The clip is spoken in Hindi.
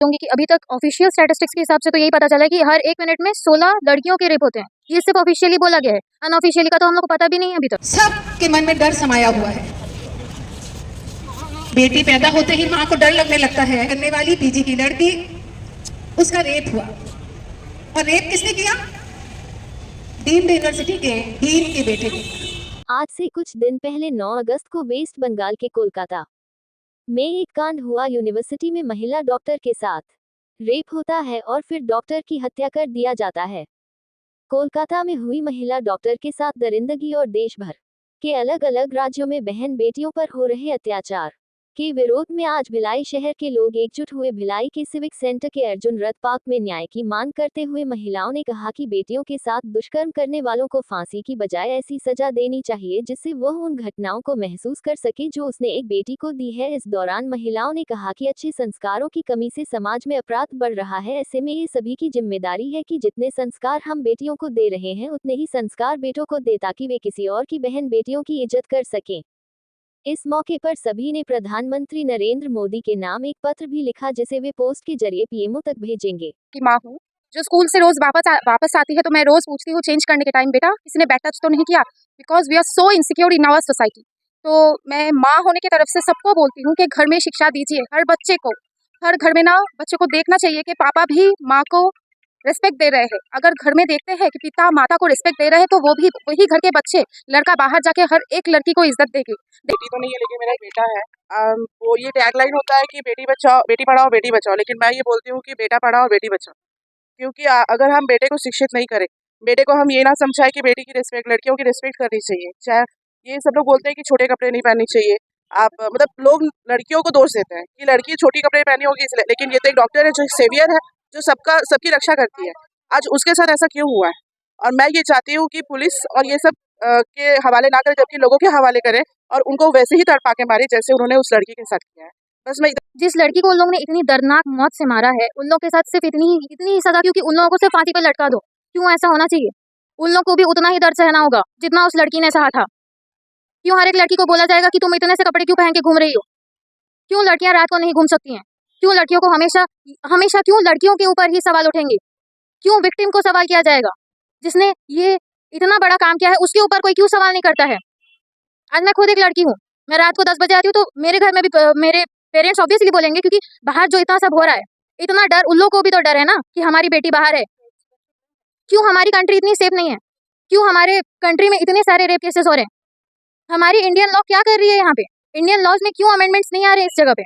होंगी कि अभी तक ऑफिशियल स्टैटिस्टिक्स के हिसाब से तो यही पता चला है कि हर 1 मिनट में 16 लड़कियों के रेप होते हैं। ये सिर्फ ऑफिशियली बोला गया है, अनऑफिशियली का तो हम लोग को पता भी नहीं है अभी तक। सबके मन में डर समाया हुआ है। बेटी पैदा होते ही माँ को डर लगने लगता है। करने वाली पीजी की लड़की, उसका रेप हुआ, और रेप किसने किया? डीम्ड यूनिवर्सिटी के डीन के बेटे ने। आज से कुछ दिन पहले 9 अगस्त को वेस्ट बंगाल के कोलकाता में एक कांड हुआ। यूनिवर्सिटी में महिला डॉक्टर के साथ रेप होता है और फिर डॉक्टर की हत्या कर दिया जाता है। कोलकाता में हुई महिला डॉक्टर के साथ दरिंदगी और देश भर के अलग अलग राज्यों में बहन बेटियों पर हो रहे अत्याचार के विरोध में आज भिलाई शहर के लोग एकजुट हुए। भिलाई के सिविक सेंटर के अर्जुन रथ पार्क में न्याय की मांग करते हुए महिलाओं ने कहा कि बेटियों के साथ दुष्कर्म करने वालों को फांसी की बजाय ऐसी सजा देनी चाहिए जिससे वह उन घटनाओं को महसूस कर सके जो उसने एक बेटी को दी है। इस दौरान महिलाओं ने कहा कि अच्छे संस्कारों की कमी से समाज में अपराध बढ़ रहा है। ऐसे में ये सभी की जिम्मेदारी है कि जितने संस्कार हम बेटियों को दे रहे हैं उतने ही संस्कार बेटों को दे ताकि वे किसी और की बहन बेटियों की इज्जत कर सकें। इस मौके पर सभी ने प्रधानमंत्री नरेंद्र मोदी के नाम एक पत्र भी लिखा जिसे वे पोस्ट के जरिए पीएमओ तक भेजेंगे। की माँ हूँ जो स्कूल से रोज वापस आती है तो मैं रोज पूछती हूँ चेंज करने के टाइम बेटा किसी ने बैड टच तो नहीं किया, because we are so insecure in our society. तो मैं माँ होने की तरफ से सबको बोलती हूँ कि घर में शिक्षा दीजिए हर बच्चे को। हर घर में ना बच्चे को देखना चाहिए कि पापा भी माँ को रिस्पेक्ट दे रहे हैं। अगर घर में देखते हैं कि पिता माता को रिस्पेक्ट दे रहे हैं तो वो भी वही घर के बच्चे लड़का बाहर जाके हर एक लड़की को इज्जत देगी। बेटी तो नहीं है लेकिन मेरा एक बेटा है। वो ये टैगलाइन होता है कि बेटी बचाओ, बेटी पढ़ाओ, बेटी बचाओ, लेकिन मैं ये बोलती हूँ कि बेटा पढ़ाओ बेटी बचाओ। क्योंकि अगर हम बेटे को शिक्षित नहीं करें, बेटे को हम ये ना समझाएं कि बेटी की रिस्पेक्ट, लड़कियों की रिस्पेक्ट करनी चाहिए। चाहे ये सब लोग बोलते हैं कि छोटे कपड़े नहीं पहनने चाहिए, आप मतलब लोग लड़कियों को दोष देते हैं कि लड़की छोटी कपड़े पहनी होगी इसलिए, लेकिन ये तो एक डॉक्टर है जो सेवियर है, जो सबकी रक्षा करती है। आज उसके साथ ऐसा क्यों हुआ है? और मैं ये चाहती हूँ कि पुलिस और ये सब के हवाले ना करे जबकि लोगों के हवाले करे और उनको वैसे ही तड़पा के मारे जैसे उन्होंने उस लड़की के साथ किया है। बस मैं जिस लड़की को उन लोगों ने इतनी दर्दनाक मौत से मारा है उन लोगों के साथ सिर्फ इतनी ही सजा, क्योंकि उन लोगों को सिर्फ फांसी पर लटका दो। क्यों ऐसा होना चाहिए? उन लोगों को भी उतना ही दर्द सहना होगा जितना उस लड़की ने सहा था। क्यों हर एक लड़की को बोला जाएगा कि तुम इतने से कपड़े क्यों पहन के घूम रही हो? क्यों लड़कियां रात को नहीं घूम सकती हैं? क्यों लड़कियों को हमेशा क्यों लड़कियों के ऊपर ही सवाल उठेंगे? क्यों विक्टिम को सवाल किया जाएगा? जिसने ये इतना बड़ा काम किया है उसके ऊपर कोई क्यों सवाल नहीं करता है? आज मैं खुद एक लड़की हूँ, मैं रात को 10 बजे आती हूँ तो मेरे घर में भी मेरे पेरेंट्स ऑब्वियसली बोलेंगे, क्योंकि बाहर जो इतना सब हो रहा है, इतना डर उन लोगों को भी तो डर है ना कि हमारी बेटी बाहर है। क्यों हमारी कंट्री इतनी सेफ नहीं है? क्यों हमारे कंट्री में इतने सारे रेप केसेस हो रहे हैं? हमारी इंडियन लॉ क्या कर रही है यहाँ पे? इंडियन लॉज में क्यों अमेंडमेंट्स नहीं आ रहे इस जगह पे?